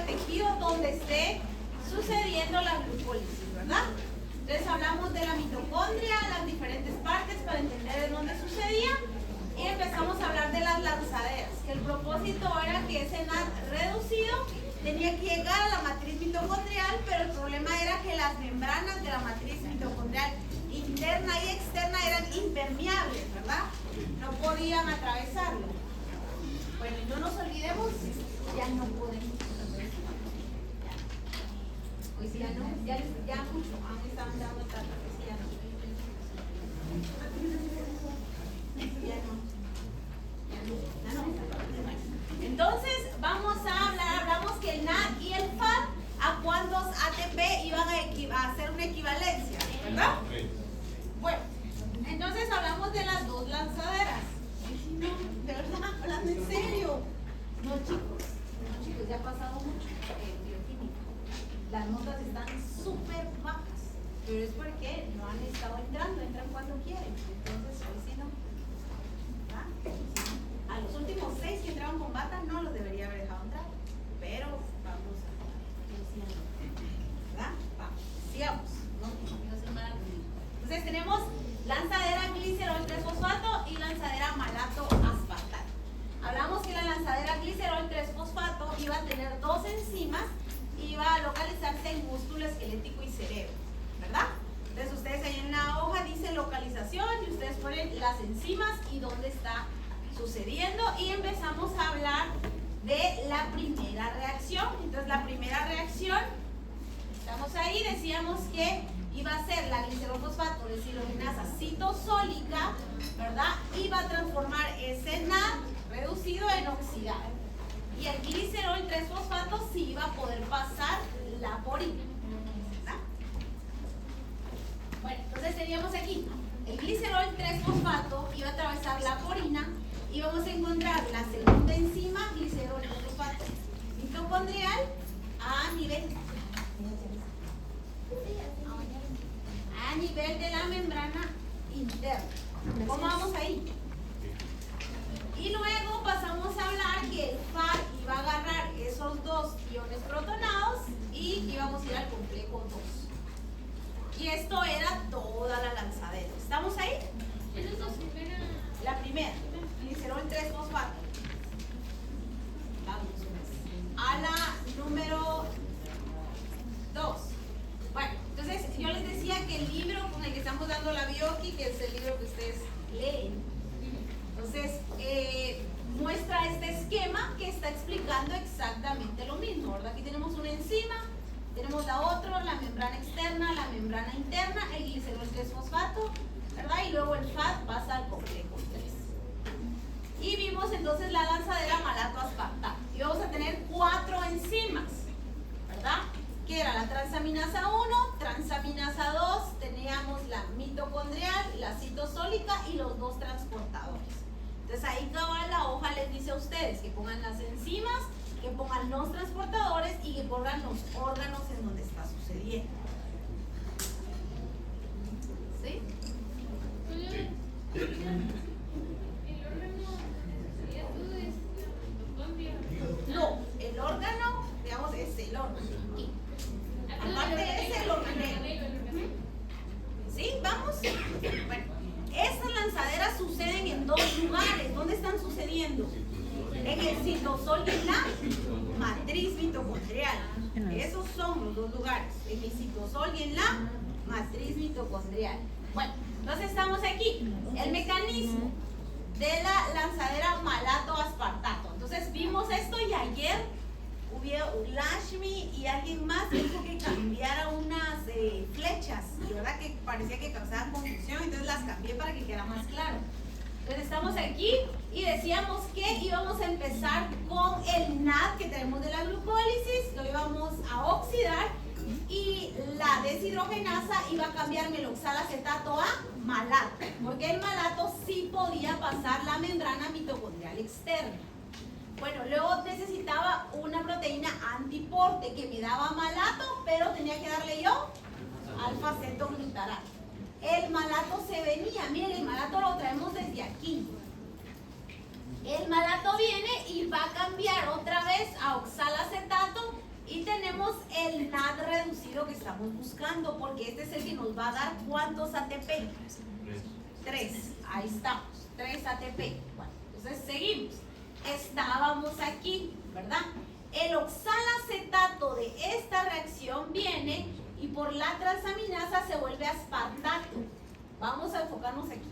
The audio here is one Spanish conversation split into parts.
cualquier tejido donde esté sucediendo la glucólisis, ¿verdad? Entonces hablamos de la mitocondria, las diferentes partes para entender de dónde sucedía y empezamos a hablar de las lanzaderas, que el propósito era que ese NAD reducido tenía que llegar a la matriz mitocondrial, pero el problema era que las membranas de la matriz mitocondrial interna y externa eran impermeables, ¿verdad? No podían atravesarlo. Bueno, y no nos olvidemos, ya no podemos. Pues ya no, ya mucho, me estaban dando tanto que ya no. Ya no. Entonces, vamos a hablar, hablamos que el NAD y el FAD, ¿a cuántos ATP iban a hacer una equivalencia? ¿Verdad? Bueno, entonces hablamos de las dos lanzaderas. No, de verdad, hablando en serio. No, chicos, ya ha pasado mucho en bioquímica. Las notas están súper bajas, pero es porque no han estado entrando, entran cuando quieren. Entonces, hoy sí no. ¿Ah? A los últimos 6 que entraban con bata no los debería haber dejado entrar, pero vamos a ¿verdad? Vamos, sigamos. No se mal. Entonces tenemos lanzadera glicerol 3-fosfato y lanzadera malato aspartato. Hablamos que la lanzadera glicerol 3-fosfato iba a tener dos enzimas y iba a localizarse en músculo esquelético y cerebro, ¿verdad? Entonces ustedes ahí en la hoja dice localización y ustedes ponen las enzimas y dónde está sucediendo y empezamos a hablar de la primera reacción. Entonces la primera reacción, estamos ahí, decíamos que iba a ser la glicerol-fosfato deshidrogenasa citosólica, ¿verdad? Iba a transformar ese NAD reducido en oxidado. Y el glicerol 3-fosfato sí iba a poder pasar la porina, ¿verdad? Bueno, entonces teníamos aquí, el glicerol 3-fosfato iba a atravesar la porina y vamos a encontrar la segunda enzima, glicerol 2-fosfato mitocondrial a nivel de la membrana interna. ¿Cómo vamos ahí? Y luego pasamos a hablar que el FAD iba a agarrar esos dos iones protonados y íbamos a ir al complejo 2. Y esto era toda la lanzadera. ¿Estamos ahí? La primera, glicerol 3-fosfato. A la número 2. Bueno, entonces yo les decía que el libro con el que estamos dando la bioqui, que es el libro que ustedes leen, entonces muestra este esquema que está explicando exactamente lo mismo, ¿verdad? Aquí tenemos una enzima, tenemos la otra, la membrana externa, la membrana interna, el glicerol 3-fosfato, ¿verdad? Y luego el FAD pasa al complejo 3. Y vimos entonces la lanzadera malato aspartato. Y vamos a tener 4 enzimas, ¿verdad? Que era la transaminasa 1, transaminasa 2, teníamos la mitocondrial, la citosólica y los dos transportadores. Entonces ahí cabal la hoja les dice a ustedes que pongan las enzimas, que pongan los transportadores y que pongan los órganos en donde está sucediendo. ¿Sí? No, el órgano, digamos, es el órgano. Aparte es el organelo. ¿Sí? ¿Vamos? Bueno, estas lanzaderas suceden en 2 lugares. ¿Dónde están sucediendo? En el citosol y en la matriz mitocondrial. Esos son los 2 lugares. En el citosol y en la matriz mitocondrial. Bueno, entonces estamos aquí. El mecanismo de la lanzadera malato aspartato. Entonces vimos esto y ayer hubo Lashmi y alguien más dijo que cambiara unas flechas, y verdad que parecía que causaban confusión, entonces las cambié para que quedara más claro. Entonces estamos aquí y decíamos que íbamos a empezar con el NAD que tenemos de la glucólisis, lo íbamos a oxidar y la deshidrogenasa iba a cambiar meloxalacetato a malato, porque el malato sí podía pasar la membrana mitocondrial externa. Bueno, luego necesitaba una proteína antiporte que me daba malato, pero tenía que darle yo alfa-cetoglutarato. El malato se venía, miren, el malato lo traemos desde aquí. El malato viene y va a cambiar otra vez a oxalacetato Y tenemos el NAD reducido que estamos buscando, porque este es el que nos va a dar ¿cuántos ATP? 3. Ahí estamos, 3 ATP. Bueno, entonces seguimos. Estábamos aquí, ¿verdad? El oxalacetato de esta reacción viene y por la transaminasa se vuelve aspartato. Vamos a enfocarnos aquí.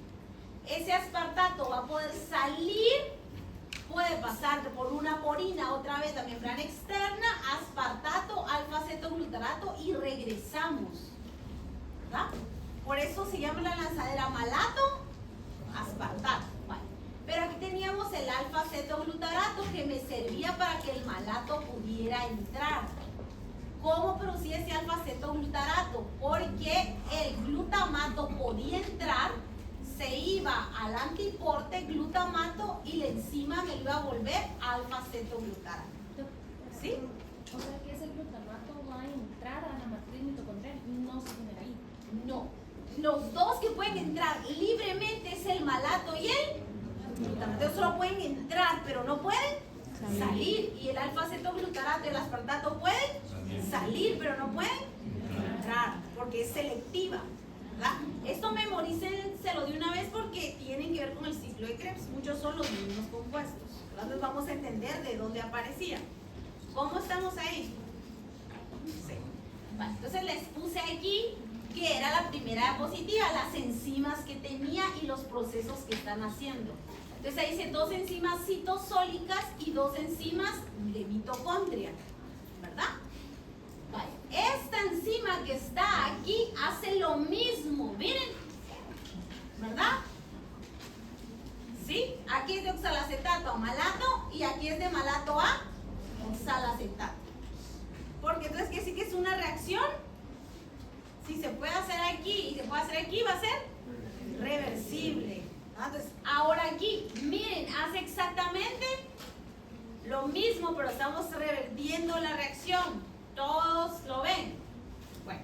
Ese aspartato va a poder salir, puede pasar por una porina otra vez la membrana externa, aspartato, alfa-cetoglutarato y regresamos, ¿verdad? Por eso se llama la lanzadera malato, aspartato. Vale. Pero aquí teníamos el alfa-cetoglutarato que me servía para que el malato pudiera entrar. ¿Cómo producía ese alfa-cetoglutarato? Porque el glutamato podía entrar, se iba al antiporte glutamato y la enzima me lo iba a volver alfa-cetoglutarato. ¿Sí? O sea que ese glutamato va a entrar a la matriz mitocondrial y no se genera ahí. No. Los dos que pueden entrar libremente es el malato y el glutamato. Ellos solo pueden entrar, pero no pueden salir. Y el alfa-cetoglutarato y el aspartato pueden salir, pero no pueden entrar, porque es selectiva. ¿Verdad? Esto memorícenselo de una vez porque tienen que ver con el ciclo de Krebs. Muchos son los mismos compuestos. Entonces vamos a entender de dónde aparecía. ¿Cómo estamos ahí? Sí. Vale, entonces les puse aquí que era la primera diapositiva, las enzimas que tenía y los procesos que están haciendo. Entonces ahí dice 2 enzimas citosólicas y 2 enzimas de mitocondria, ¿verdad? Vale. Esta enzima que está aquí hace lo mismo, miren, ¿verdad? ¿Sí? Aquí es de oxalacetato a malato y aquí es de malato a oxalacetato. Porque entonces quiere decir que es una reacción. Si se puede hacer aquí y se puede hacer aquí, va a ser reversible. Entonces, ahora aquí, miren, hace exactamente lo mismo, pero estamos revertiendo la reacción. ¿Todos lo ven? Bueno,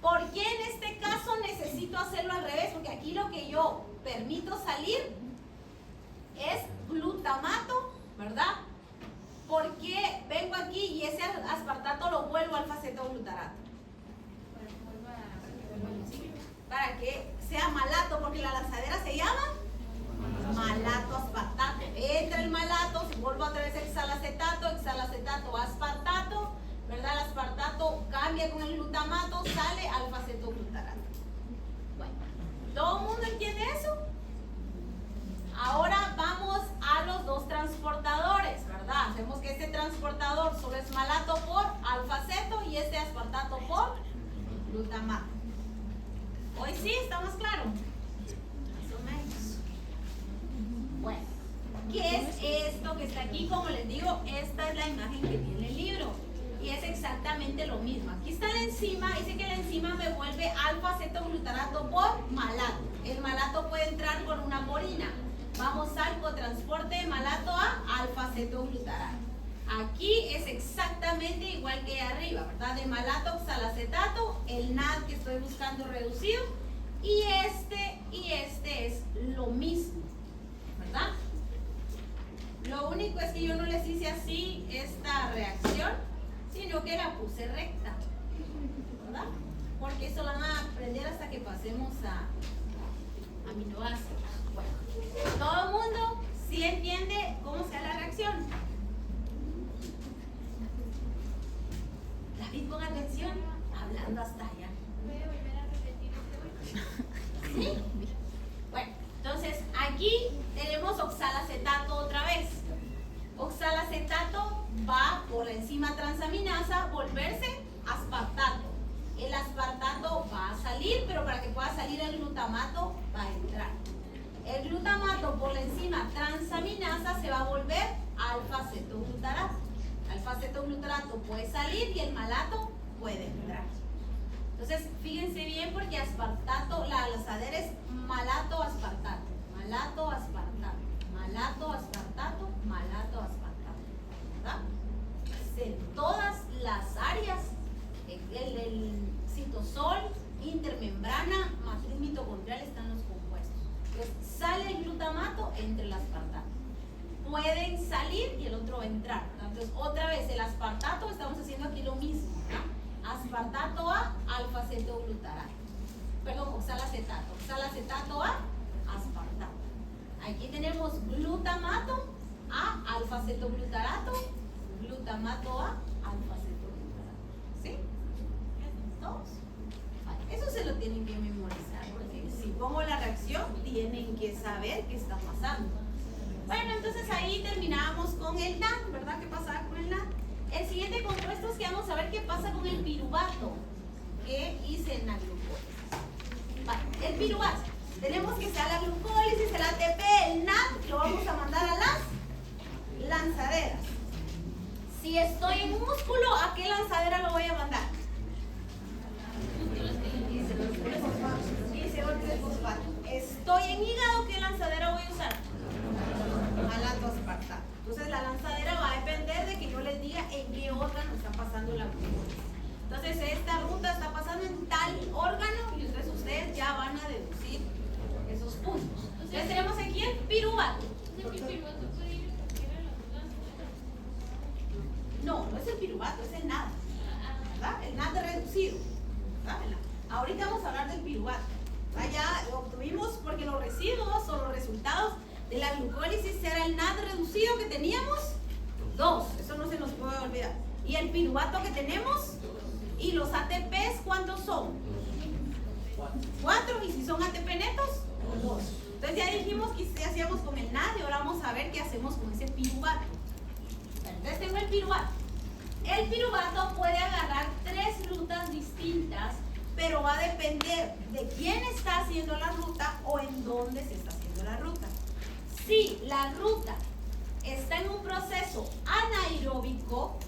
¿por qué en este caso necesito hacerlo al revés? Porque aquí lo que yo permito salir es glutamato, ¿verdad? Porque vengo aquí y ese aspartato lo vuelvo alfa-cetoglutarato. Para que sea malato, porque la lanzadera se llama malato aspartato. Entra el malato, se vuelve otra vez hexalacetato, aspartato, ¿verdad? El aspartato cambia con el glutamato, sale alfa-cetoglutarato. Bueno, ¿todo el mundo entiende eso? Ahora vamos a los dos transportadores, ¿verdad? Hacemos que este transportador solo es malato por alfa-ceto y este aspartato por glutamato. Hoy sí, ¿está más claro? Más o menos. Bueno, ¿qué es esto que está aquí? Como les digo, esta es la imagen que tiene el libro. Y es exactamente lo mismo. Aquí está la enzima, dice que la enzima me vuelve alfa-cetoglutarato por malato. El malato puede entrar por una porina. Vamos al cotransporte de malato a alfa-cetoglutarato. Aquí es exactamente igual que arriba, ¿verdad? De malato a oxalacetato, el NAD que estoy buscando reducido, y este es lo mismo, ¿verdad? Lo único es que yo no les hice así esta reacción, sino que la puse recta, ¿verdad? Porque eso lo van a aprender hasta que pasemos a aminoácidos. Bueno, ¿todo el mundo sí entiende cómo se da la reacción? David, pon atención, hablando hasta allá. ¿Puede volver a repetir este? ¿Sí? Bueno, entonces aquí tenemos oxalacetato otra vez. Oxalacetato va por la enzima transaminasa a volverse aspartato. El aspartato va a salir, pero para que pueda salir el glutamato va a entrar. El glutamato por la enzima transaminasa se va a volver alfa-cetoglutarato. Alfa-cetoglutarato puede salir y el malato puede entrar. Entonces, fíjense bien porque aspartato, la lanzadera es malato-aspartato, malato-aspartato, malato-aspartato, malato-aspartato, ¿verdad? En todas las áreas, el citosol, intermembrana, matriz mitocondrial están los compuestos. Entonces, sale el glutamato entre el aspartato. pueden salir y el otro va a entrar. Entonces, otra vez, el aspartato, estamos haciendo aquí lo mismo, ¿no? Aspartato A, alfa-cetoglutarato. Perdón, oxalacetato. Oxalacetato A, aspartato. Aquí tenemos glutamato A, alfa-cetoglutarato. Glutamato A, alfa-cetoglutarato. ¿Sí? ¿Todos? Vale, eso se lo tienen que memorizar, porque si pongo la reacción, tienen que saber qué está pasando. Bueno, entonces ahí terminábamos con el NAD, ¿verdad? ¿Qué pasaba con el NAD? El siguiente compuesto es que vamos a ver qué pasa con el piruvato que hice en la glucólisis. Vale, el piruvato. Tenemos que sea la glucólisis, el ATP, el NAD, lo vamos a mandar a las lanzaderas. Si estoy en músculo, ¿a qué lanzadera lo voy a mandar? Estoy en hígado, ¿qué lanzadera voy a usar? Alatoaspartato. Entonces la lanzadera va a depender de que yo les diga en qué órgano está pasando la glucólisis. Entonces esta ruta está pasando en tal órgano y ustedes ya van a deducir esos puntos. Entonces tenemos aquí el piruvato. No, no es el piruvato, es el NAD, ¿verdad? El NAD reducido, ¿verdad? Ahorita vamos a hablar del piruvato. Ya lo obtuvimos porque los residuos o los resultados de la glucólisis era el NAD reducido que teníamos, 2, eso no se nos puede olvidar. Y el piruvato que tenemos, y los ATPs, ¿cuántos son? 4, y si son ATP netos, 2. Entonces ya dijimos qué hacíamos con el NAD y ahora vamos a ver qué hacemos con ese piruvato. Entonces tengo el piruvato. El piruvato puede agarrar 3 rutas distintas, pero va a depender de quién está haciendo la ruta o en dónde se está haciendo la ruta. Si la ruta está en un proceso anaeróbico,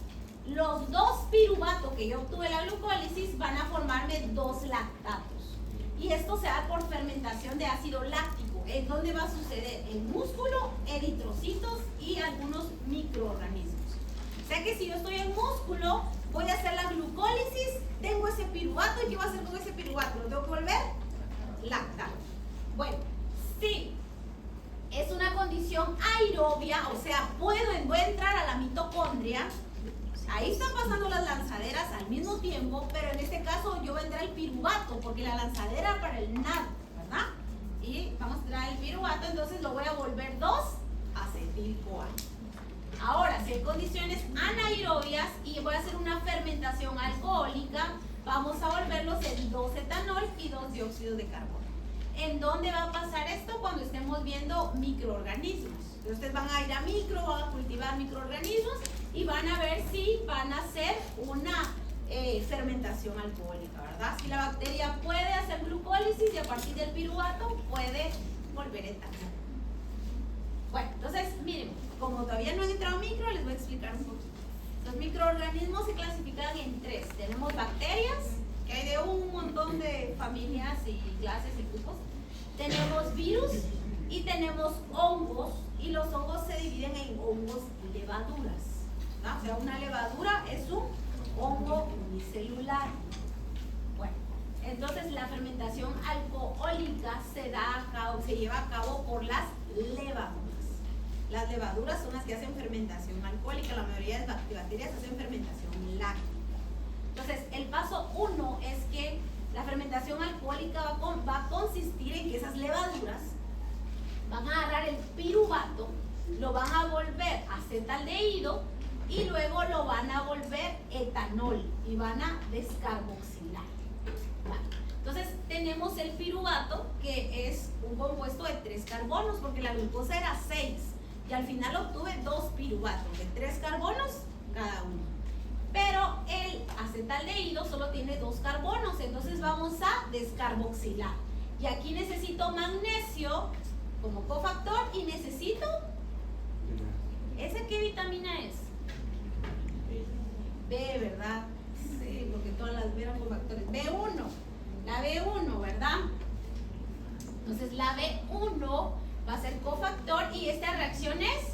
los 2 piruvatos que yo obtuve en la glucólisis van a formarme 2 lactatos. Y esto se da por fermentación de ácido láctico. ¿En dónde va a suceder? En músculo, eritrocitos y algunos microorganismos. O sea que si yo estoy en músculo, voy a hacer la glucólisis, tengo ese piruvato, ¿y qué voy a hacer con ese piruvato? ¿Lo tengo que volver? Lactato. Bueno, sí. Es una condición aerobia, o sea, voy a entrar a la mitocondria. Ahí están pasando las lanzaderas al mismo tiempo, pero en este caso yo vendrá el piruvato, porque la lanzadera para el NAD, ¿verdad? Y vamos a traer el piruvato, entonces lo voy a volver 2-acetil-CoA. Ahora, si hay condiciones anaerobias y voy a hacer una fermentación alcohólica, vamos a volverlos en 2-etanol y 2-dióxido de carbono. ¿En dónde va a pasar esto? Cuando estemos viendo microorganismos. Ustedes van a ir a van a cultivar microorganismos y van a ver si van a hacer una fermentación alcohólica, ¿verdad? Si la bacteria puede hacer glucólisis y a partir del piruvato puede volver etanol. Bueno, entonces, miren, como todavía no han entrado micro, les voy a explicar un poquito. Los microorganismos se clasifican en 3. Tenemos bacterias, que hay de un montón de familias y clases y grupos. Tenemos virus y tenemos hongos, y los hongos se dividen en hongos y levaduras, ¿no? O sea, una levadura es un hongo unicelular. Bueno, entonces la fermentación alcohólica se lleva a cabo por las levaduras. Las levaduras son las que hacen fermentación alcohólica, la mayoría de las bacterias hacen fermentación láctica. Entonces, el paso 1 es que la fermentación alcohólica va a consistir en que esas levaduras van a agarrar el piruvato, lo van a volver acetaldehído y luego lo van a volver etanol y van a descarboxilar. Vale. Entonces, tenemos el piruvato, que es un compuesto de 3 carbonos, porque la glucosa era 6. Y al final obtuve 2 piruvatos de 3 carbonos cada uno. Pero el acetaldehído solo tiene 2 carbonos, entonces vamos a descarboxilar. Y aquí necesito magnesio como cofactor y necesito... ¿Esa qué vitamina es? B, ¿verdad? Sí, porque todas las B eran cofactores. B1, la B1, ¿verdad? Entonces la B1 va a ser cofactor y esta reacción es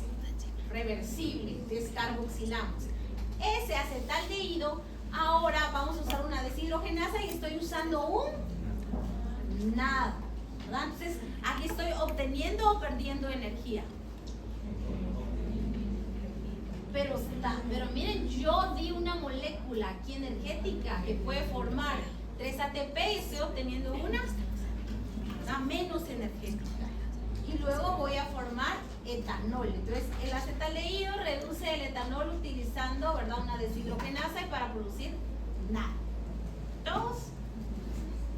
reversible, descarboxilamos. Ese acetaldehído, ahora vamos a usar una deshidrogenasa y estoy usando un NAD, ¿verdad? Entonces aquí estoy obteniendo o perdiendo energía. Pero miren, yo di una molécula aquí energética que puede formar 3 ATP y estoy obteniendo una menos energética. Y luego voy a formar etanol. Entonces, el acetaldehído reduce el etanol utilizando, ¿verdad?, una deshidrogenasa y para producir nada. ¿Todos?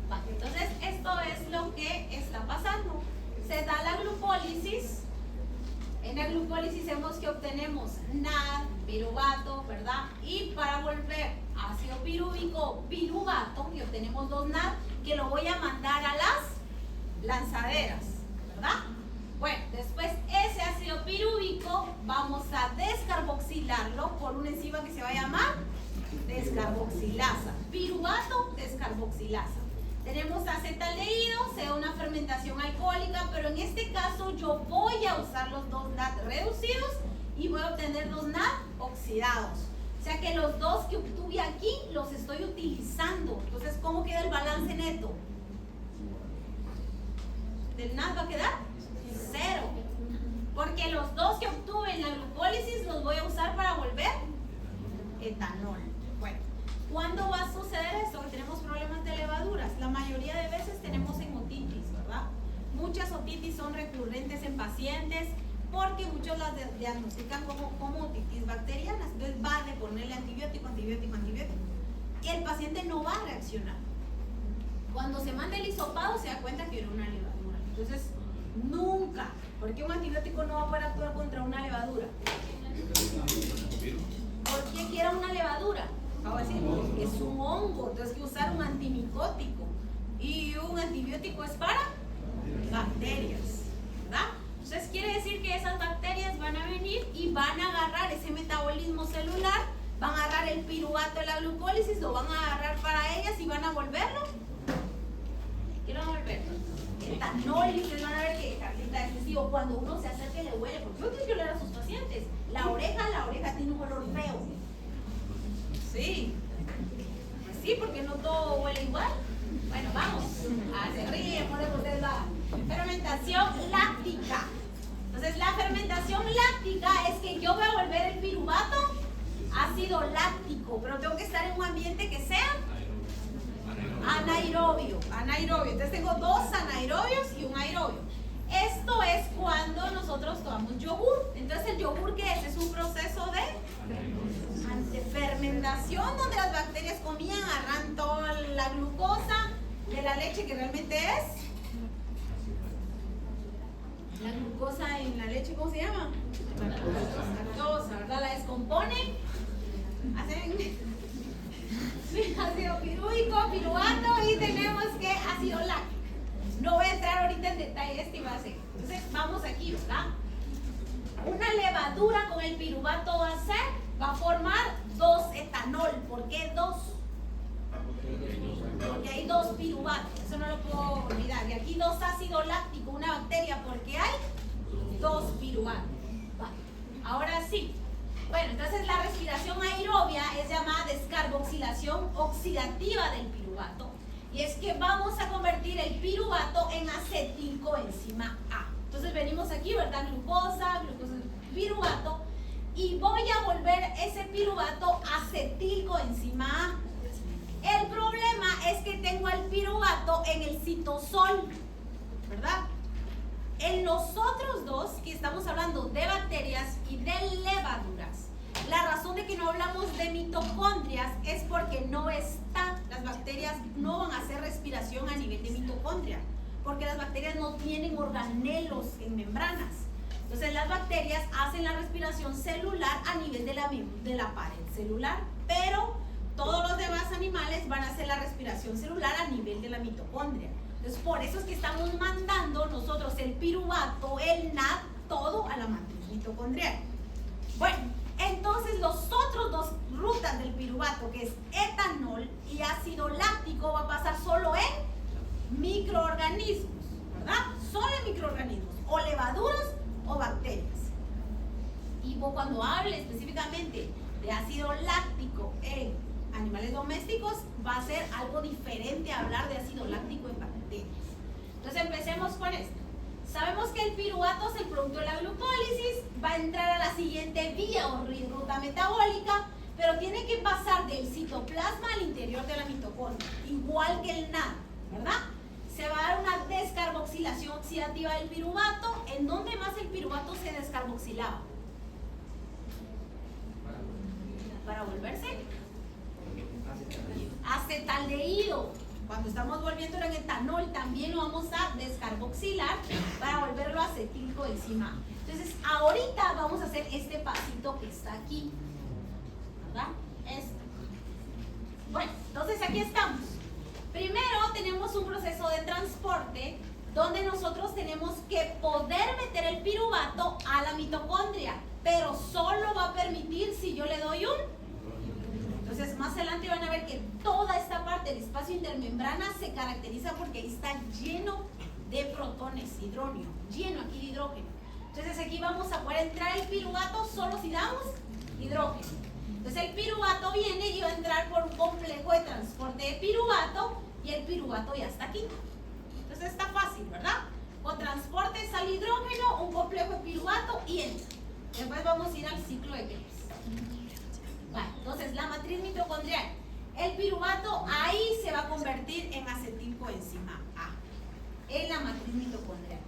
Vale, entonces, esto es lo que está pasando. Se da la glucólisis. En la glucólisis vemos que obtenemos NAD, piruvato, ¿verdad? Y para volver ácido pirúvico, piruvato, y obtenemos 2 NAD, que lo voy a mandar a las lanzaderas, ¿verdad? Bueno, después ese ácido pirúvico vamos a descarboxilarlo por una enzima que se va a llamar descarboxilasa. Piruvato, descarboxilasa. Tenemos acetaldehído, se da una fermentación alcohólica, pero en este caso yo voy a usar los 2 NAD reducidos y voy a obtener 2 NAD oxidados. O sea que los 2 que obtuve aquí los estoy utilizando. Entonces, ¿cómo queda el balance neto? Del NAD va a quedar 0. Porque los 2 que obtuve en la glucólisis los voy a usar para volver etanol. Bueno, ¿cuándo va a suceder esto? Que tenemos problemas de levaduras. La mayoría de veces tenemos en otitis, ¿verdad? Muchas otitis son recurrentes en pacientes porque muchos las diagnostican como otitis bacterianas. Entonces va de ponerle antibiótico, antibiótico, antibiótico. Y el paciente no va a reaccionar. Cuando se manda el hisopado se da cuenta que era una levadura. Entonces, nunca, porque un antibiótico no va a poder actuar contra una levadura. ¿Por qué quiera una levadura? Vamos a decir, es un hongo, entonces hay que usar un antimicótico. Y un antibiótico es para bacterias, ¿verdad? Entonces quiere decir que esas bacterias van a venir y van a agarrar ese metabolismo celular, van a agarrar el piruvato de la glucólisis, lo van a agarrar para ellas y van a volverlo. ¿Qué lo van a volver? Etanol. Y ustedes van a ver que, Carlita, es decir, cuando uno se acerca y le huele, porque uno tiene que oler a sus pacientes. La oreja tiene un olor feo. Sí. Pues sí, porque no todo huele igual. Bueno, vamos. Se ríe, por eso ustedes va. Fermentación láctica. Entonces, la fermentación láctica es que yo voy a volver el piruvato ácido láctico, pero tengo que estar en un ambiente que sea anaerobio. Entonces tengo 2 anaerobios y un aerobio. Esto es cuando nosotros tomamos yogur. Entonces el yogur, ¿qué es? Es un proceso de fermentación donde las bacterias comían, agarran toda la glucosa de la leche, que realmente es la glucosa en la leche, ¿cómo se llama? Lactosa, ¿verdad? La descomponen, hacen ácido pirúvico, piruvato y tenemos que ácido láctico. No voy a entrar ahorita en detalle este va a ser. Entonces vamos aquí, ¿verdad? Una levadura con el piruvato va a formar 2 etanol. ¿Por qué 2? Porque hay 2 piruvatos, eso no lo puedo olvidar. Y aquí 2 ácido láctico, una bacteria, porque hay 2 piruvatos. Vale. Ahora sí. Bueno, entonces la respiración aerobia es llamada descarboxilación oxidativa del piruvato. Y es que vamos a convertir el piruvato en acetilcoenzima A. Entonces venimos aquí, ¿verdad? Glucosa, piruvato. Y voy a volver ese piruvato acetilcoenzima A. El problema es que tengo el piruvato en el citosol, ¿verdad? En los otros 2, que estamos hablando de bacterias y de levaduras, la razón de que no hablamos de mitocondrias es porque las bacterias no van a hacer respiración a nivel de mitocondria, porque las bacterias no tienen organelos en membranas. Entonces las bacterias hacen la respiración celular a nivel de la pared celular, pero todos los demás animales van a hacer la respiración celular a nivel de la mitocondria. Entonces, por eso es que estamos mandando nosotros el piruvato, el NAD, todo a la matriz mitocondrial. Bueno, entonces los otros 2 rutas del piruvato, que es etanol y ácido láctico, va a pasar solo en microorganismos, ¿verdad? Solo en microorganismos, o levaduras o bacterias. Y cuando hable específicamente de ácido láctico en animales domésticos, va a ser algo diferente a hablar de ácido láctico en bacterias. Entonces empecemos con esto. Sabemos que el piruvato es el producto de la glucólisis, va a entrar a la siguiente vía o ruta metabólica, pero tiene que pasar del citoplasma al interior de la mitocondria, igual que el NAD, ¿verdad? Se va a dar una descarboxilación oxidativa del piruvato. ¿En dónde más el piruvato se descarboxilaba? Para volverse acetaldehído. Cuando estamos volviéndolo en etanol, también lo vamos a descarboxilar para volverlo a acetilcoenzima. Entonces, ahorita vamos a hacer este pasito que está aquí, ¿verdad? Bueno, entonces aquí estamos. Primero tenemos un proceso de transporte donde nosotros tenemos que poder meter el piruvato a la mitocondria, pero solo va a permitir si yo le doy un. Entonces más adelante van a ver que toda esta parte del espacio intermembrana se caracteriza porque ahí está lleno de protones, hidrógeno, lleno aquí de hidrógeno. Entonces aquí vamos a poder entrar el piruvato solo si damos hidrógeno. Entonces el piruvato viene y va a entrar por un complejo de transporte de piruvato y el piruvato ya está aquí. Entonces está fácil, ¿verdad? Con transporte sale hidrógeno, un complejo de piruvato y entra. Después vamos a ir al ciclo de Krebs. Vale, entonces la matriz mitocondrial. El piruvato ahí se va a convertir en acetilcoenzima A, en la matriz mitocondrial.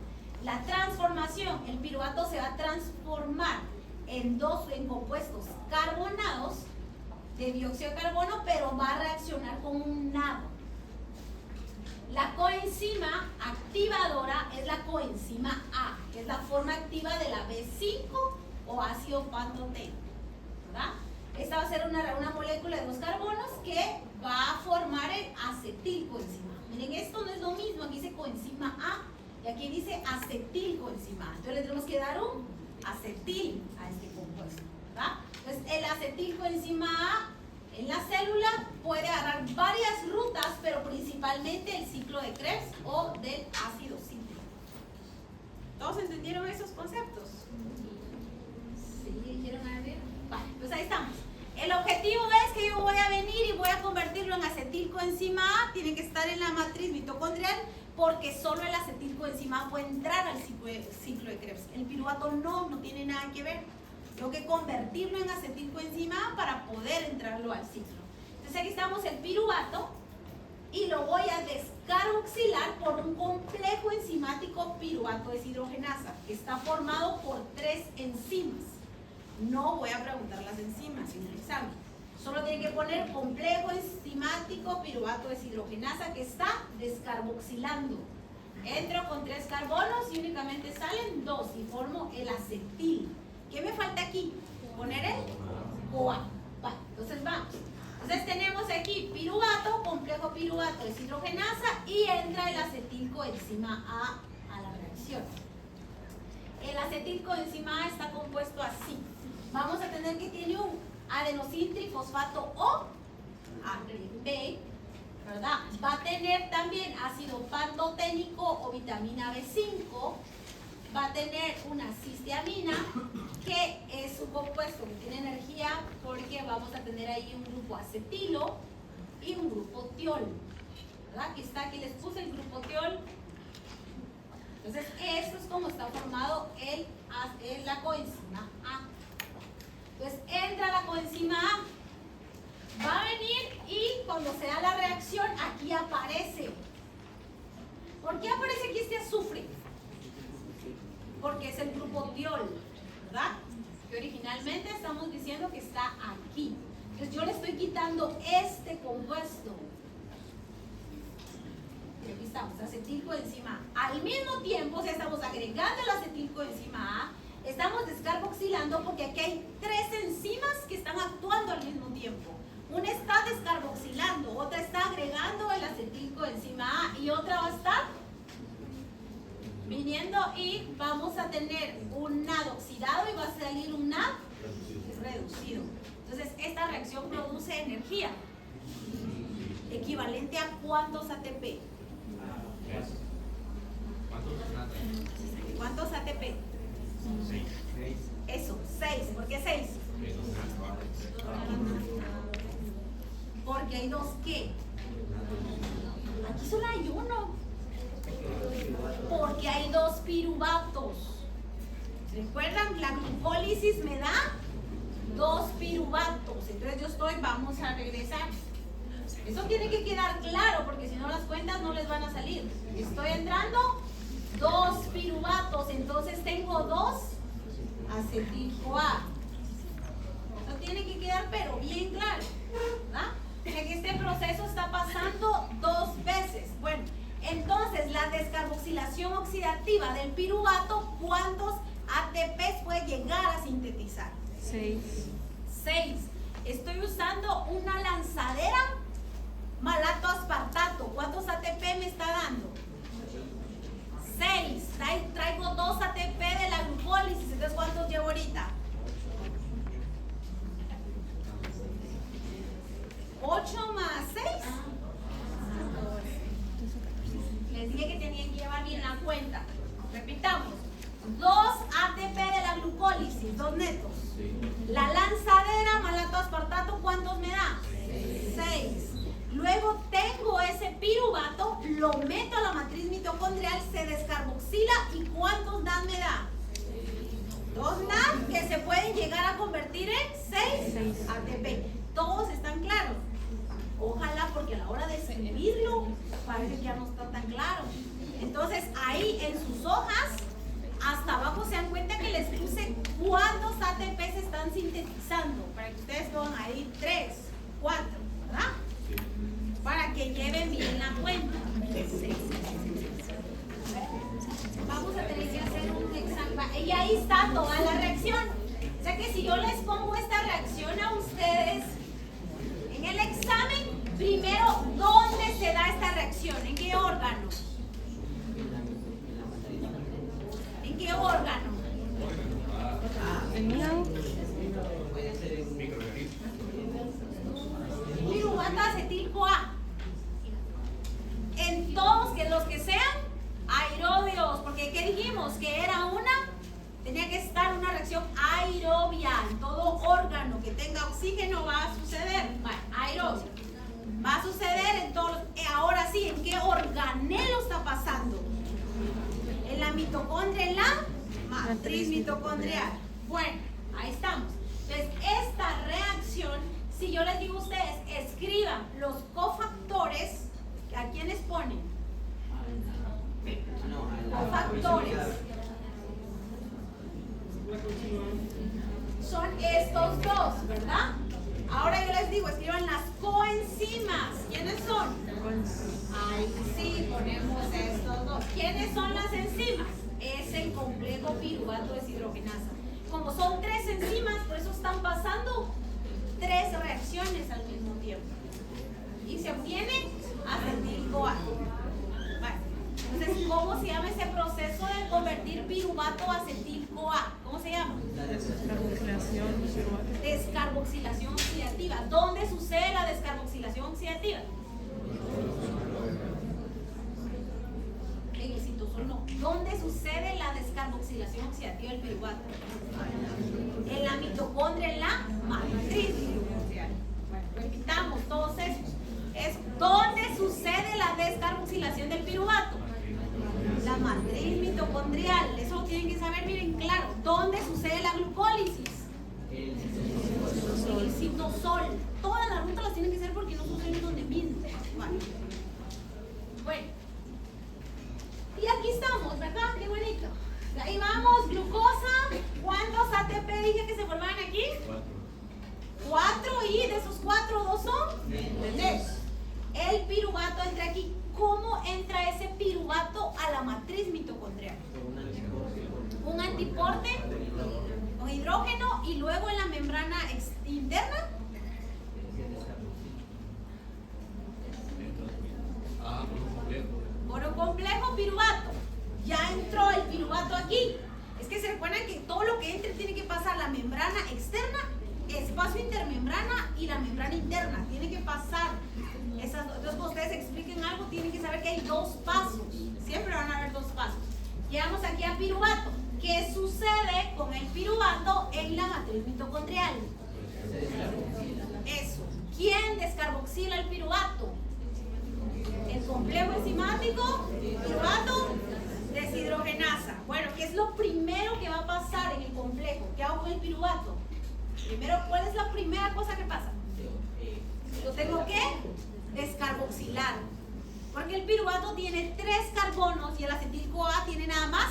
La transformación, el piruvato se va a transformar en compuestos carbonados de dióxido de carbono, pero va a reaccionar con un nado. La coenzima activadora es la coenzima A, que es la forma activa de la B5 o ácido pantoténico, ¿verdad? Esta va a ser una molécula de 2 carbonos que va a formar el acetilcoenzima. Miren, esto no es lo mismo, aquí dice coenzima A y aquí dice acetilcoenzima. Entonces le tenemos que dar un acetil a este compuesto, ¿verdad? Entonces el acetilcoenzima A en la célula puede agarrar varias rutas, pero principalmente el ciclo de Krebs o del ácido cítrico. ¿Todos entendieron esos conceptos? ¿Sí? ¿Quieren añadir? Vale, pues ahí estamos. El objetivo es que yo voy a venir y voy a convertirlo en acetilcoenzima A. Tiene que estar en la matriz mitocondrial porque solo el acetilcoenzima A puede entrar al ciclo de Krebs. El piruvato no tiene nada que ver. Tengo que convertirlo en acetilcoenzima A para poder entrarlo al ciclo. Entonces aquí estamos el piruvato y lo voy a descarboxilar por un complejo enzimático piruvato deshidrogenasa que está formado por 3 enzimas. No voy a preguntar las enzimas en el examen. Solo tiene que poner complejo enzimático piruvato deshidrogenasa que está descarboxilando. Entro con 3 carbonos y únicamente salen 2 y formo el acetil. ¿Qué me falta aquí? Poner el CoA. Vale, entonces vamos. Entonces tenemos aquí piruvato, complejo piruvato deshidrogenasa y entra el acetilcoenzima A la reacción. El acetilcoenzima A está compuesto así. Vamos a tener que tiene un adenosín trifosfato O, B, ¿verdad? Va a tener también ácido pantoténico o vitamina B5. Va a tener una cisteamina, que es un compuesto que tiene energía porque vamos a tener ahí un grupo acetilo y un grupo tiol, ¿verdad? Aquí está, aquí les puse el grupo tiol. Entonces, esto es como está formado la coenzima A. Entonces, entra la coenzima A, va a venir y cuando se da la reacción, aquí aparece. ¿Por qué aparece aquí este azufre? Porque es el grupo tiol, ¿verdad? Que originalmente estamos diciendo que está aquí. Entonces, yo le estoy quitando este compuesto. Y aquí estamos, acetilcoenzima A. Al mismo tiempo, si estamos agregando el acetilcoenzima A, estamos descarboxilando porque aquí hay 3 enzimas que están actuando al mismo tiempo. Una está descarboxilando, otra está agregando el acetilcoenzima A y otra va a estar viniendo y vamos a tener un NAD oxidado y va a salir un NAD reducido. Entonces, esta reacción produce energía equivalente a ¿cuántos ATP? ¿Cuántos ATP? 6. Eso, 6. ¿Por qué 6? Porque hay 2 ¿qué? Aquí solo hay 1. Porque hay dos piruvatos. ¿Recuerdan? La glucólisis me da dos piruvatos. Entonces vamos a regresar. Eso tiene que quedar claro porque si no las cuentas no les van a salir. Estoy entrando dos piruvatos, entonces tengo dos acetil-CoA. Eso tiene que quedar pero bien claro, ¿verdad? Que este proceso está pasando dos veces. Bueno, entonces la descarboxilación oxidativa del piruvato, ¿cuántos ATPs puede llegar a sintetizar? 6. Estoy usando una lanzadera malato aspartato. ¿Cuántos ATP me está dando? 6. Traigo 2 ATP de la glucólisis. Entonces, ¿cuántos llevo ahorita? 8 más 6. Les dije que tenían que llevar bien la cuenta. Repitamos. 2 ATP de la glucólisis, 2 netos. La lanzadera malato aspartato, ¿cuántos me da? 6. Luego tengo ese piruvato, lo meto a la matriz mitocondrial, se descarboxila y ¿cuántos NAD me da? 2 NAD que se pueden llegar a convertir en 6 ATP. ¿Todos están claros? Ojalá, porque a la hora de escribirlo parece que ya no está tan claro. Entonces ahí en sus hojas, hasta abajo se dan cuenta que les puse cuántos ATP se están sintetizando. Para que ustedes pongan ahí 3, 4, ¿verdad? Para que lleven bien la cuenta. Vamos a tener que hacer un examen. Y ahí está toda la reacción. O sea que si yo les pongo esta reacción a ustedes en el examen, primero, ¿dónde se da esta reacción? ¿En qué órgano? ¿En qué órgano? Piruvato acetil-CoA. En todos los que sean aerobios, porque ¿qué dijimos? Que era tenía que estar una reacción aerobia. En todo órgano que tenga oxígeno va a suceder. Bueno, aerobio. Va a suceder en todos. Ahora sí, ¿en qué organelo está pasando? En la mitocondria, en la matriz mitocondrial. Bueno, ahí estamos. Entonces, esta reacción, si yo les digo a ustedes, escriban los cofactores, ¿a quiénes ponen? Cofactores. Son estos dos, ¿verdad? Ahora yo les digo, escriban las coenzimas. ¿Quiénes son? Ahí sí, ponemos estos dos. ¿Quiénes son las enzimas? Es el complejo piruvato deshidrogenasa. Como son 3 enzimas, por eso están pasando 3 reacciones al mismo tiempo. Y se obtiene acetil-CoA. Vale. Entonces, ¿cómo se llama ese proceso de convertir piruvato a acetil-CoA? ¿Cómo se llama? La descarboxilación. Descarboxilación oxidativa. ¿Dónde sucede la descarboxilación oxidativa? En el citosol no. ¿Dónde sucede la descarboxilación oxidativa del piruvato? En la mitocondria, en la matriz mitocondrial. Bueno, repitamos todos estos. ¿Dónde sucede la descarboxilación del piruvato? La matriz mitocondrial. Eso lo tienen que saber, miren claro. ¿Dónde sucede la glucólisis? En el citosol. Todas las rutas las tienen que hacer porque no suceden donde mismo. Vale. Bueno. Y aquí estamos, ¿verdad? Qué bonito. Ahí vamos, glucosa. ¿Cuántos ATP dije que se formaban aquí? 4. Y de esos 4, 2 son 3. El piruvato entra aquí. ¿Cómo entra ese piruvato a la matriz mitocondrial? Un antiporte con hidrógeno y luego en la membrana interna. Por un complejo piruvato. Ya entró el piruvato aquí. Es que se recuerdan que todo lo que entre tiene que pasar la membrana externa, espacio intermembrana y la membrana interna. Tiene que pasar esas dos. Entonces, cuando ustedes expliquen algo, tienen que saber que hay 2 pasos. Siempre van a haber 2 pasos. Llegamos aquí a piruvato. ¿Qué sucede con el piruvato en la matriz mitocondrial? Eso. ¿Quién descarboxila el piruvato? El complejo enzimático piruvato Bueno, ¿qué es lo primero que va a pasar en el complejo? ¿Qué hago con el piruvato? Primero, ¿cuál es la primera cosa que pasa? Lo tengo que descarboxilar. Porque el piruvato tiene 3 carbonos y el acetil-CoA tiene nada más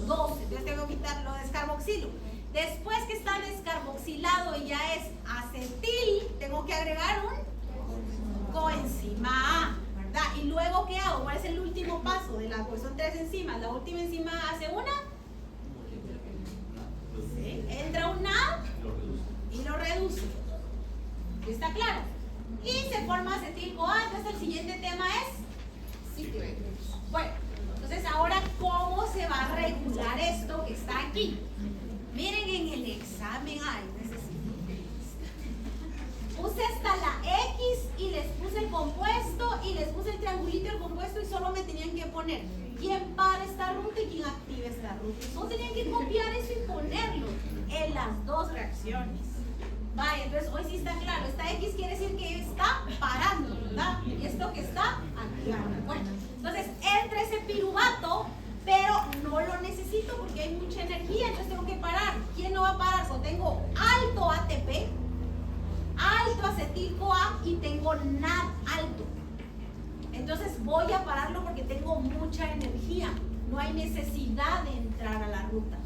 2. Entonces tengo que quitarlo, descarboxilo. Después que está descarboxilado y ya es acetil, tengo que agregar un coenzima A, ¿verdad? Y luego, ¿qué hago? ¿Cuál es el último paso? Pues son 3 enzimas. La última enzima hace una. ¿Sí? Entra una y lo reduce. ¿Está claro? Y se forma acetil-CoA. Entonces el siguiente tema es. Bueno, entonces ahora, ¿cómo se va a regular esto que está aquí? Miren en el examen, puse hasta la X y les puse el compuesto y les puse el triangulito y el compuesto y solo me tenían que poner quién para esta ruta y quién activa esta ruta. Solo tenían que copiar eso y ponerlo en las 2 reacciones. Vaya, entonces hoy sí está claro, esta X quiere decir que está parando, ¿verdad? Y esto que está activando. Bueno, entonces entra ese piruvato, pero no lo necesito porque hay mucha energía, entonces tengo que parar. ¿Quién no va a parar? Pues tengo alto ATP, alto acetil-CoA y tengo NAD alto. Entonces voy a pararlo porque tengo mucha energía, no hay necesidad de entrar a la ruta.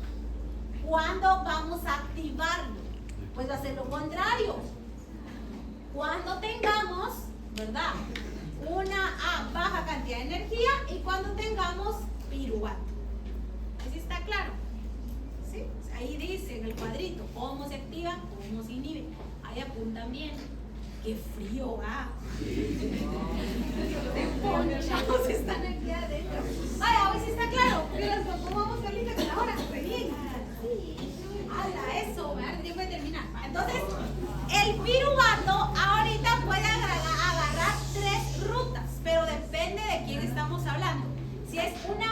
¿Cuándo vamos a activarlo? Pues va a ser lo contrario. Cuando tengamos, ¿verdad?, una baja cantidad de energía y cuando tengamos piruvato. ¿Así está claro? ¿Sí? Ahí dice en el cuadrito cómo se activa, cómo se inhibe. Ahí apuntan bien. ¡Qué frío va! Te ponchamos esta energía adentro. Vaya, hoy sí está claro. ¿Cómo vamos ahorita con la hora? Pues bien. ¡Hala, eso! ¿Verdad? Tiempo de terminar. Entonces, el piruvato ahorita puede agarrar 3 rutas, pero depende de quién estamos hablando. Si es una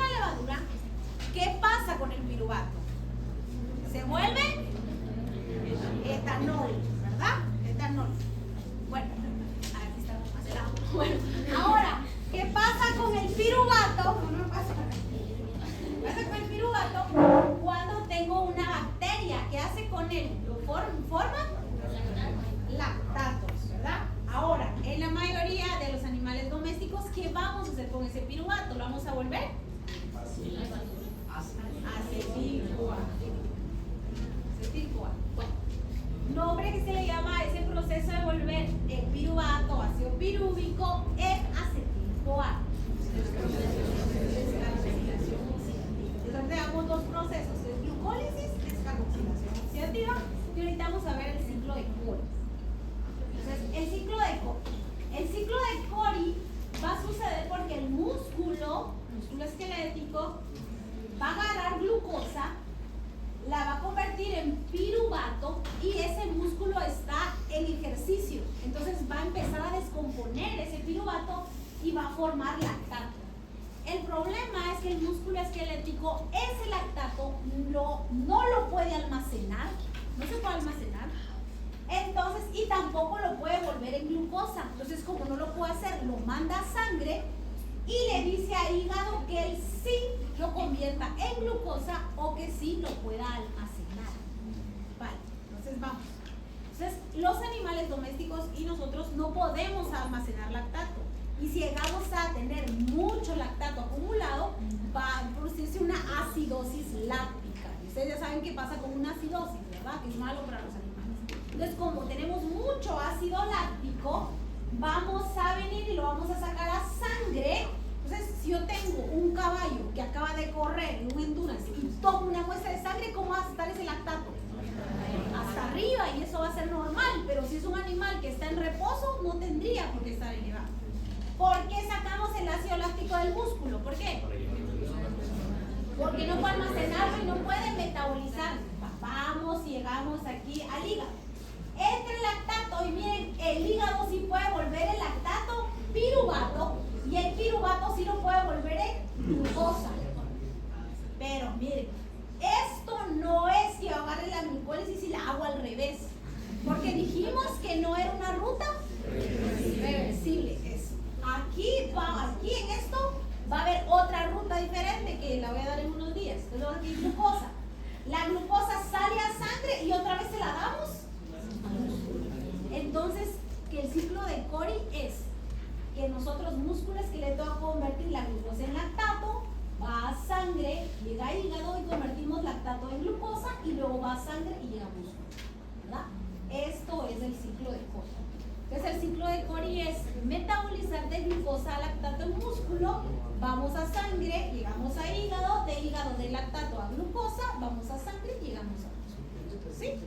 levadura, ¿qué pasa con el piruvato? Se vuelve etanol, ¿verdad? Etanol. Bueno, a ver si estamos más helado. Bueno, ahora, ¿qué pasa con el piruvato? No pasa con el piruvato cuando tengo una bacteria. ¿Qué hace con él? Lo forma lactatos, ¿verdad? Ahora, en la mayoría de los animales domésticos, ¿qué vamos a hacer con ese piruvato? ¿Lo vamos a volver? Acetil-CoA. Acetil-CoA. Bueno, nombre que se le llama a ese proceso de volver el piruvato ácido pirúvico es acetil-CoA. Entonces tenemos 2 procesos, es glucólisis, descarboxilación oxidativa, y ahorita vamos a ver el ciclo de Cori. Entonces, el ciclo de Cori va a suceder porque el músculo esquelético va a agarrar glucosa, la va a convertir en piruvato y ese músculo está en ejercicio. Entonces va a empezar a descomponer ese piruvato y va a formar lactato. El problema es que el músculo esquelético ese lactato no lo puede almacenar, no se puede almacenar. Entonces, y tampoco lo puede volver en glucosa. Entonces, como no lo puede hacer, lo manda a sangre y le dice al hígado que él sí lo convierta en glucosa o que sí lo pueda almacenar. Vale, entonces vamos. Entonces, los animales domésticos y nosotros no podemos almacenar lactato. Y si llegamos a tener mucho lactato acumulado, va a producirse una acidosis láctica. Y ustedes ya saben qué pasa con una acidosis, ¿verdad? Que es malo para los animales. Entonces, como tenemos mucho ácido láctico, vamos a venir y lo vamos a sacar a sangre. Entonces, si yo tengo un caballo que acaba de correr en un endurance y tomo una muestra de sangre, ¿cómo va a estar ese lactato? Hasta arriba, y eso va a ser normal. Pero si es un animal que está en reposo, no tendría por qué estar elevado. ¿Por qué sacamos el ácido láctico del músculo? ¿Por qué? Porque no puede almacenarlo y no puede metabolizar. Vamos y llegamos aquí al hígado. Entra el lactato y miren, el hígado sí puede volver el lactato piruvato y el piruvato sí lo puede volver en glucosa. Pero miren, esto no es que agarre la glucólisis y la hago al revés. Porque dijimos que no era una ruta reversible. Aquí en esto va a haber otra ruta que nosotros músculos esqueleto va a convertir la glucosa en lactato, va a sangre, llega a hígado y convertimos lactato en glucosa y luego va a sangre y llega a músculo, ¿verdad? Esto es el ciclo de Cori. Entonces el ciclo de Cori es metabolizar de glucosa a lactato en músculo, vamos a sangre, llegamos a hígado, de hígado de lactato a glucosa, vamos a sangre y llegamos a músculo. ¿Sí?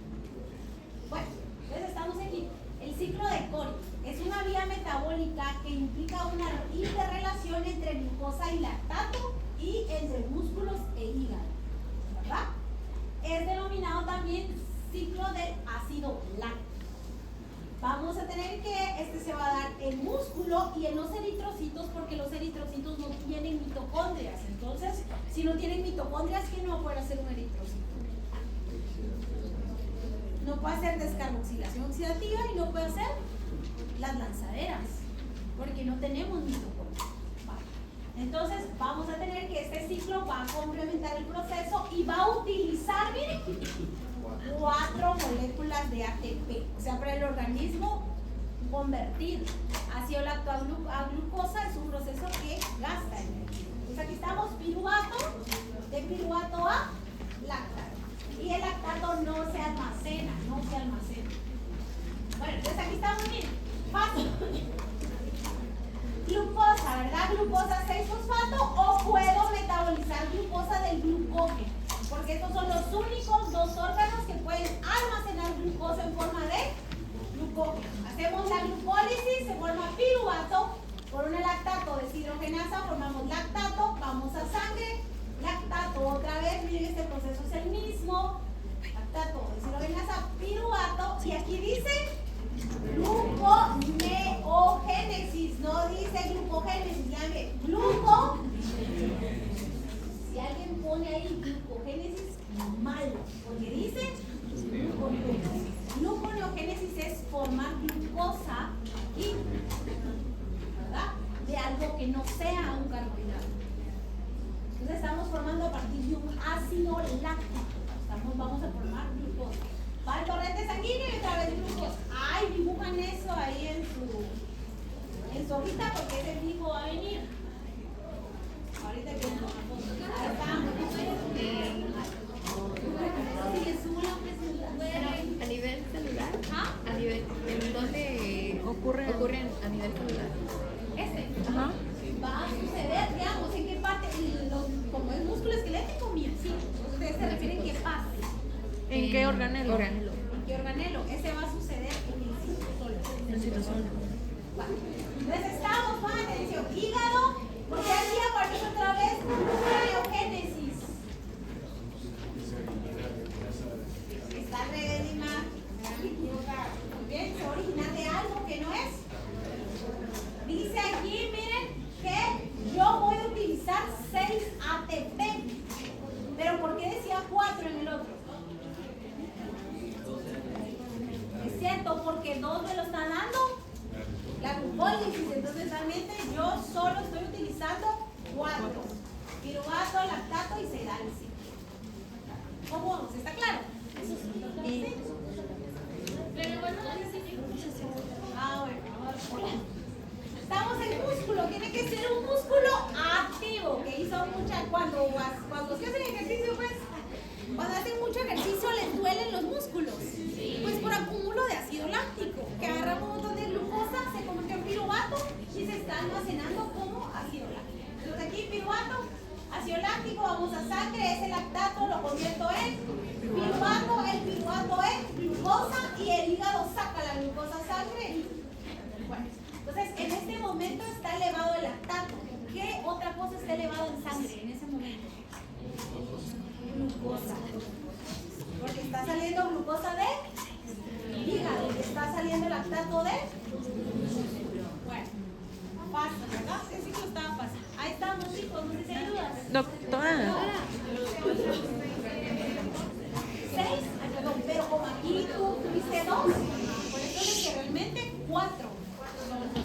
Bueno, entonces estamos aquí. El ciclo de Cori es una vía metabólica que implica una interrelación entre glucosa y lactato y entre músculos e hígado, ¿verdad? Es denominado también ciclo del ácido láctico. Vamos a tener que se va a dar en músculo y en los eritrocitos, porque los eritrocitos no tienen mitocondrias. Entonces, si no tienen mitocondrias, ¿quién no va a poder hacer un eritrocito? No puede hacer descarboxilación oxidativa y no puede hacer las lanzaderas, porque no tenemos mitocondrias. Entonces, vamos a tener que este ciclo va a complementar el proceso y va a utilizar, miren, 4 moléculas de ATP. O sea, para el organismo convertir ácido lacto a glucosa es un proceso que gasta energía. Entonces, aquí estamos piruvato, de piruvato a lactato. Y el lactato no se almacena, Bueno, entonces aquí estamos bien, fácil. Glucosa, ¿verdad? Glucosa 6-fosfato, o puedo metabolizar glucosa del glucógeno, porque estos son los únicos 2 órganos que pueden almacenar glucosa en forma de glucógeno. Hacemos la glucólisis, se forma piruvato, por una lactato deshidrogenasa formamos lactato, vamos a sangre, lactato otra vez, miren este proceso es el mismo, lactato deshidrogenasa, piruvato, y aquí dice gluconeogénesis, no dice glucogénesis, ya ve, si alguien pone ahí glucogénesis, malo, porque dice gluconeogénesis. Gluconeogénesis es formar glucosa aquí, ¿verdad? De algo que no sea un carbohidrato. Entonces estamos formando a partir de un ácido láctico. Vamos a formar glucosa. Va el torrente sanguíneo y otra vez glucosa. Ay, dibujan eso ahí en su hojita porque ese fijo va a venir. Ahorita que no. Ahí está. A nivel celular, ¿Ah? a nivel, ¿en dónde ocurren a nivel celular? Ajá. Va a suceder, digamos, en qué parte, como es músculo esquelético, bien, sí. Ustedes se refieren qué parte. ¿En qué organelo? ¿En qué organelo? Ese va a suceder en el citosol. En el citosol. Vale. Entonces estamos, con atención, hígado, porque aquí aparece otra vez gluconeogénesis. Está al revés, Lima. Muy bien, se origina de algo que no es. Dice aquí, miren, que yo voy a utilizar 6 ATP. Pero ¿por qué decía 4 en el otro? Es cierto, porque 2 me lo está dando la glucólisis. Entonces realmente yo solo estoy utilizando 4. Piruvato, lactato y se da el ciclo. ¿Cómo vamos? ¿Está claro? Sí. Bueno. Estamos en músculo, tiene que ser un músculo activo, que hizo cuando hacen ejercicio, pues, cuando hacen mucho ejercicio les duelen los músculos, pues por acúmulo de ácido láctico, que agarra un montón de glucosa, se convierte en piruvato y se está almacenando como ácido láctico. Entonces aquí piruvato, ácido láctico, vamos a sangre, ese lactato lo convierto en piruvato, el piruvato en glucosa y el hígado saca la glucosa a sangre. Bueno, entonces en este momento está elevado el lactato. ¿Qué otra cosa está elevado en sangre en ese momento? Glucosa. Porque está saliendo glucosa de hígado y está saliendo lactato de. Bueno, fácil, ¿verdad? Ese ciclo estaba fácil. Ahí estamos, chicos, no sé si hay dudas. Doctora. 6, perdón, pero como aquí tú tuviste 2, por eso es que realmente 4 son los que.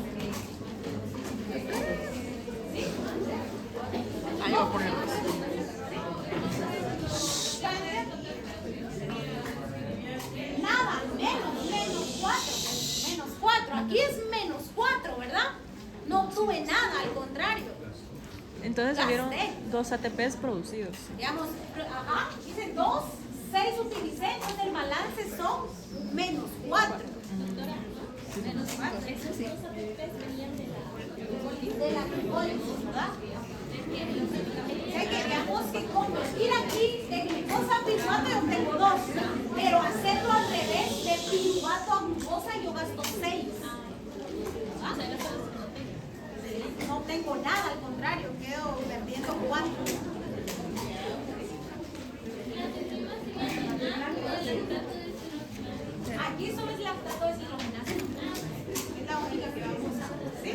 ¿Sí? Ahí va a poner. Nada, menos 4. Aquí es menos 4, ¿verdad? No tuve nada, al contrario. Entonces hubieron Gasté. 2 ATPs producidos. Digamos, ajá, hice 2, 6 utilicé, entonces el balance son menos 4. Menos 4. Eso sí. De la glucólisis, ¿verdad? O sea que digamos que convertir aquí de glucosa a piruvato yo tengo 2, pero hacerlo al revés, de piruvato a glucosa yo gasto 6. No tengo nada, al contrario, quedo perdiendo 4. Aquí solo es lactato deshidrogenasa. Es la única que vamos a hacer. ¿Sí?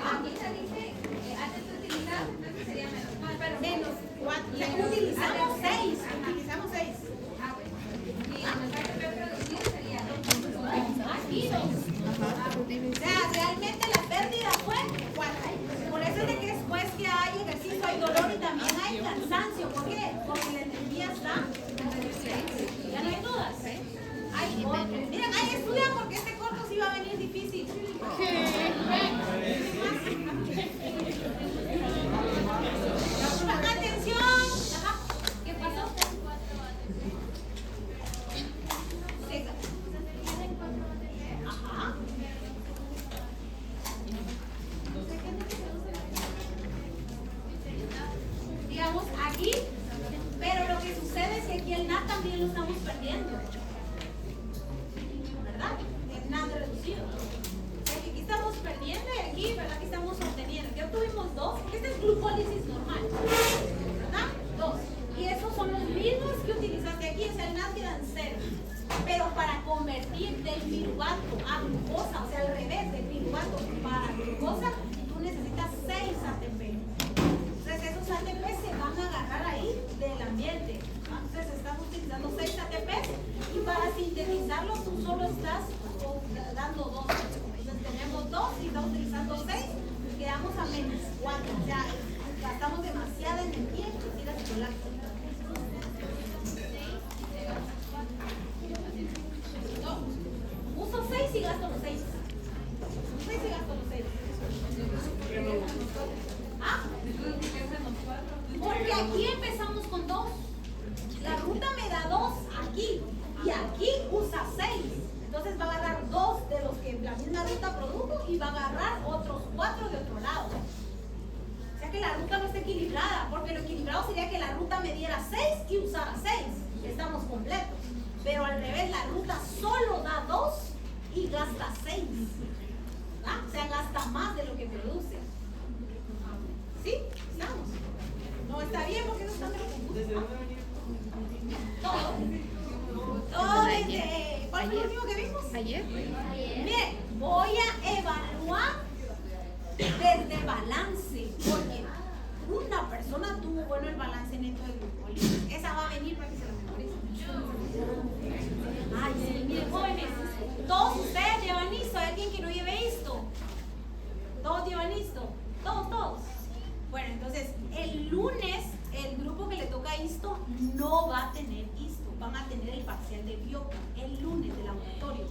Aquí se dice que antes de utilizar, entonces sería menos 4. Pero menos 4. Utilizamos 6. Utilizamos 6. Ah, bueno. Y el ATP producido sería 2. Aquí 2. O sea, realmente la pérdida fue 4. Por eso es de que después que hay ejercicio hay dolor y también hay cansancio. ¿Por qué? Porque la energía está. Ya no hay dudas. Miren, ahí estudian porque este corto sí va a venir difícil. Pongan atención. Ajá. ¿Qué pasó? Ajá. Digamos aquí, pero lo que sucede es que aquí el NAT también lo estamos perdiendo. ¿Verdad? El NAT reducido. O sea que aquí estamos perdiendo y aquí, ¿verdad? Que estamos obteniendo. Ya obtuvimos 2, porque esta es glucólisis normal. ¿Verdad? 2. Y esos son los mismos que utilizaste aquí, o sea, el NAT queda en 0. Pero para convertir del piruvato a glucosa, o sea, al revés, del piruvato para glucosa, tú necesitas 6 ATP. Entonces esos ATP se van a agarrar ahí del ambiente. Entonces estamos utilizando 6 ATP y para sintetizarlo tú solo estás dando 2. Entonces tenemos 2 y estamos utilizando 6 y quedamos a menos 4. O sea, gastamos demasiada energía en reducir el lácteo. No, uso 6 y gasto los 6. 6 y gasto los 6. ¿Ah? Porque aquí empezamos con 2. La ruta me da 2 aquí y aquí usa 6. Entonces va a agarrar 2 de los que la misma ruta produjo y va a agarrar otros 4 de otro lado. O sea que la ruta no está equilibrada, porque lo equilibrado sería que la ruta me diera 6 y usara 6. Estamos completos. Pero al revés, la ruta solo da 2 y gasta 6. ¿Ah? O sea, gasta más de lo que produce. ¿Sí? ¿Estamos? No está bien porque no están de lo confuso. Todo desde... ¿Cuál fue el último que vimos? Ayer. Bien, voy a evaluar desde balance, porque una persona tuvo bueno el balance neto de glucólisis. Esa va a venir para que se lo memorice. Ay, sí, miren, jóvenes, todos ustedes llevan esto. ¿Hay alguien que no lleve esto? ¿Todos llevan esto? ¿Todos? Bueno, entonces, el lunes, el grupo que le toca esto no va a tener esto. Van a tener el parcial de bioca el lunes del laboratorio.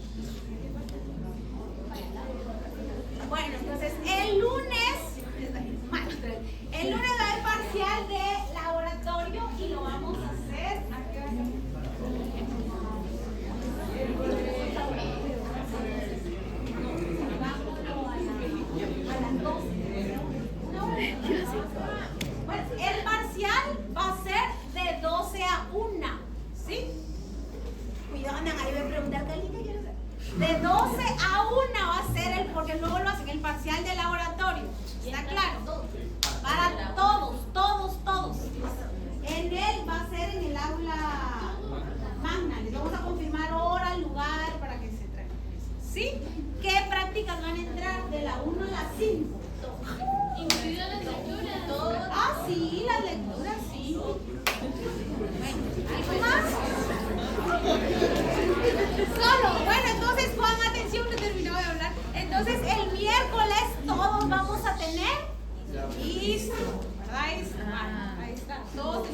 Bueno, entonces, el lunes va a haber parcial de laboratorio y lo vamos a hacer. ¿A qué hora? A las 12. Bueno, el parcial va a ser de 12 a 1, ¿sí? Cuidado, andan ahí, voy a preguntar, Carlita, ¿quieres saber? De 12 a 1 va a ser el, porque luego lo hacen el parcial de laboratorio, ¿está claro? Para todos. En él va a ser en el aula magna, les vamos a confirmar hora, lugar, para que se traigan. ¿Sí? ¿Qué prácticas van a entrar de la 1 a la 5? Incluidas las lecturas. Ah, sí, las lecturas, sí. Bueno, ¿algo más? Solo. Bueno, entonces pongan atención, no terminó de hablar. Entonces, el miércoles todos vamos a tener listo, ¿verdad? Ahí está. Todos